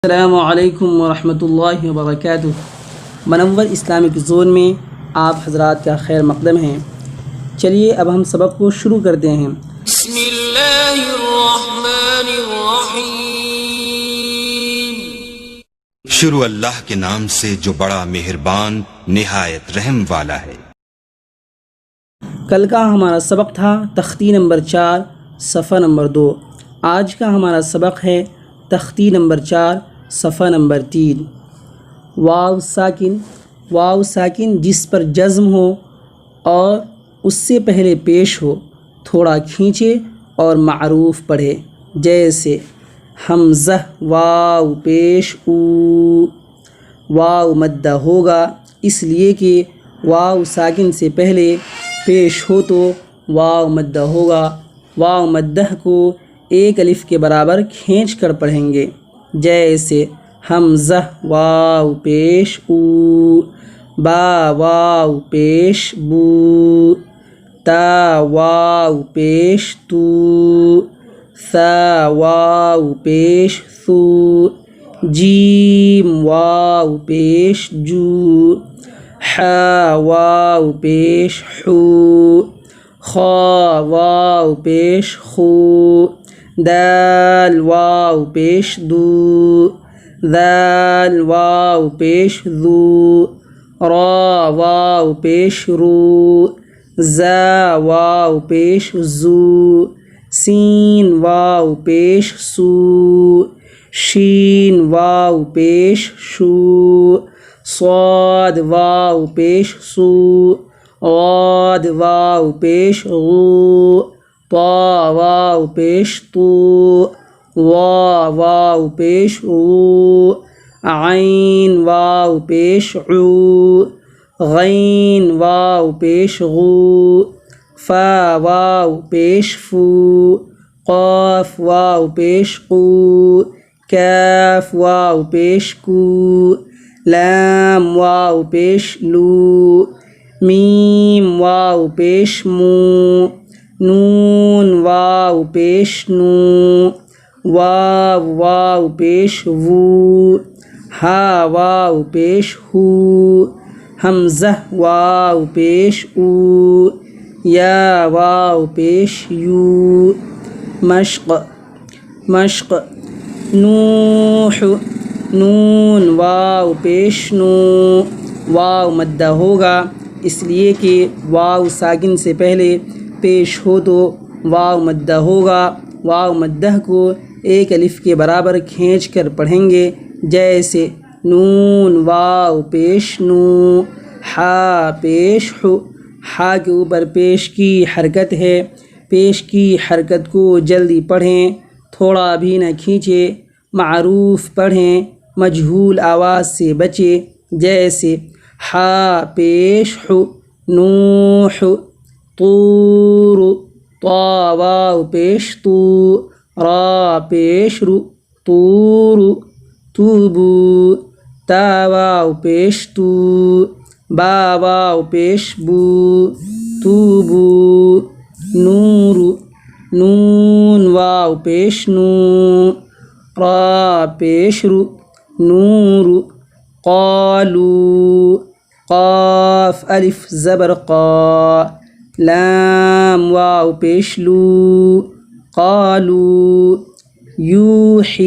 अस्सलामुअलैकुम वरहमतुल्लाहि वबरकातुहू। Munawwar Islamic zone में आप हज़रात का खैर मक़दम है। चलिए अब हम सबक को शुरू करते हैं। शुरू अल्लाह के नाम से जो बड़ा मेहरबान निहायत रहम वाला है। कल का हमारा सबक था तख्ती नंबर 4 सफ़ा नंबर 2। आज का हमारा सबक है तख्ती नंबर 4 सफ़ा नंबर 3। वाव साकिन जिस पर जज़्म हो और उससे पहले पेश हो, थोड़ा खींचे और मारूफ पढ़े। जैसे हमज़ा वाव पेश ऊ। वाव मद्दा होगा इसलिए कि वाव साकिन से पहले पेश हो तो वाव मद्दा होगा। वाव मद्दा को एक अलिफ के बराबर खींच कर पढ़ेंगे। जैसे हमज़ा वाव पेश ऊ, बा वाव पेश बू, ता वाव पेश तू, सा वाव पेश सू, जीम वाव पेश जू, हा वाव पेश हू, खा वाव पेश खू, दाल वाव पेश दू, दाल वाव पेश दू, रा वाव पेश रू, जा वाव पेश जू, सीन वाव पेश सू, शीन वाव पेश शू, स्वाद वाव पेश सू, गाद वाव पेश गू, ता वाव पेश तू, वाव पेश ऊ, आइन वाव पेश ऊ, गैन वाव पेश गू, फा वाव पेश फू, क़ाफ वाव पेश कू, काफ वाव पेश कू, लाम वाव पेश लू, मीम वाव पेश मू, नून वाव पेश नू, वाव पेश वू, हा वाव पेश हू, हमज़ा वाव पेश ऊ, या वाव पेश यू, मश्क़ नूह, नून वाव पेश नू। वाव मद्दा होगा इसलिए कि वाव साकिन से पहले पेश हो तो वाव मद्दा होगा। वाव मद्दा को एक अलिफ के बराबर खींच कर पढ़ेंगे। जैसे नून वाव पेश नू, हा पेश हु। हा के ऊपर पेश की हरकत है। पेश की हरकत को जल्दी पढ़ें, थोड़ा भी न खींचे। मारूफ पढ़ें, मजहूल आवाज़ से बचे। जैसे हा पेश हु, नूह, तूर, ता वाव पेश तू, रा पेश रु, तूर, तूबू, ता वाव पेश तू, बा वाव पेश बू, तूबू, नूर, नून वाव पेश नू, रा पेश रु, नूर, क़ालू, क़ाफ अलिफ ज़बर क़ा, लाम वाव पेश लू, क़ालू, यूही,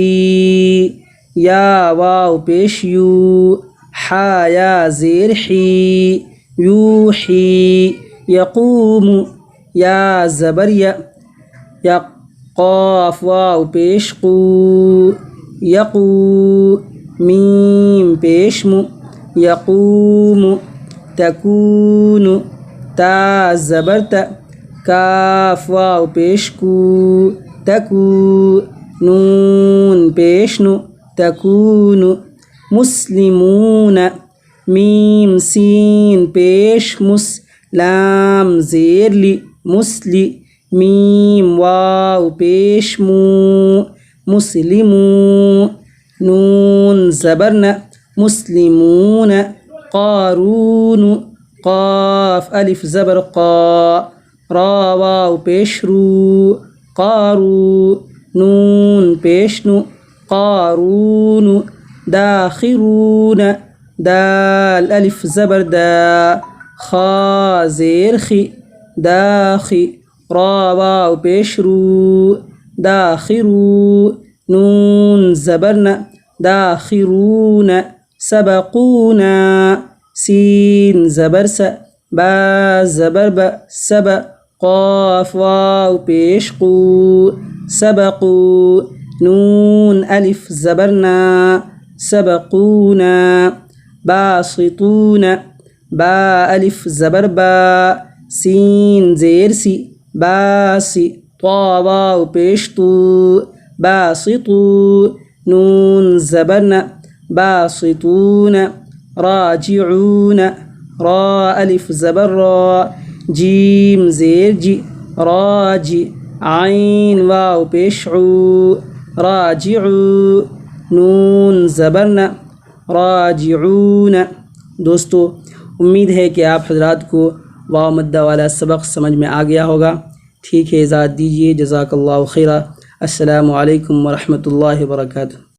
या वाव पेश यू, हा या ज़ेर ही, यूही, यक़ूमु, या ज़बर या, क़ाफ वाव पेश क़ू, यक़ू, मीम पेश मु, यक़ूमु, तकूनु, ता ज़बर त, काफ वाव पेश कू, तकू, नून पेश नु, तकूनु, मुस्लिमून, मीम सीन पेश मुस, लाम ज़ेर लि, मुस्लि, मीम वाव पेश मू, मुस्लिमू, नून ज़बर न, मुस्लिमून, क़ारून, क़ाफ अलिफ ज़बर क़ा, रा वाव पेश रू, क़ारू, नून पेश नु, क़ारून दाखिरून दाल अलिफ ज़बर दा खा ज़ेर खी दाखी रा वाव पेश रू दाखिरू नून ज़बर न दाखिरून सबक़ूना सीन ज़बर स बा ज़बर ब सब क़ाफ वाव पेश क़ू सबक़ू नून अलिफ ज़बर ना सबक़ूना बासितून बा अलिफ ज़बर बा सीन ज़ेर सी बासी ता वाव पेश तू बासितू नून ज़बर न बासितून राजिऊन रा अलिफ ज़बर रा जीम ज़ेर जी राजी आइन वाव पेश ऊ राजिऊ नून ज़बर न राजिऊन। दोस्तों, उम्मीद है कि आप हज़रात को वाव मद्दा वाला सबक समझ में आ गया होगा। ठीक है, इजाज़त दीजिए। जज़ाकल्लाहु खैरा। अस्सलामु अलैकुम व रहमतुल्लाहि व बरकातुहू।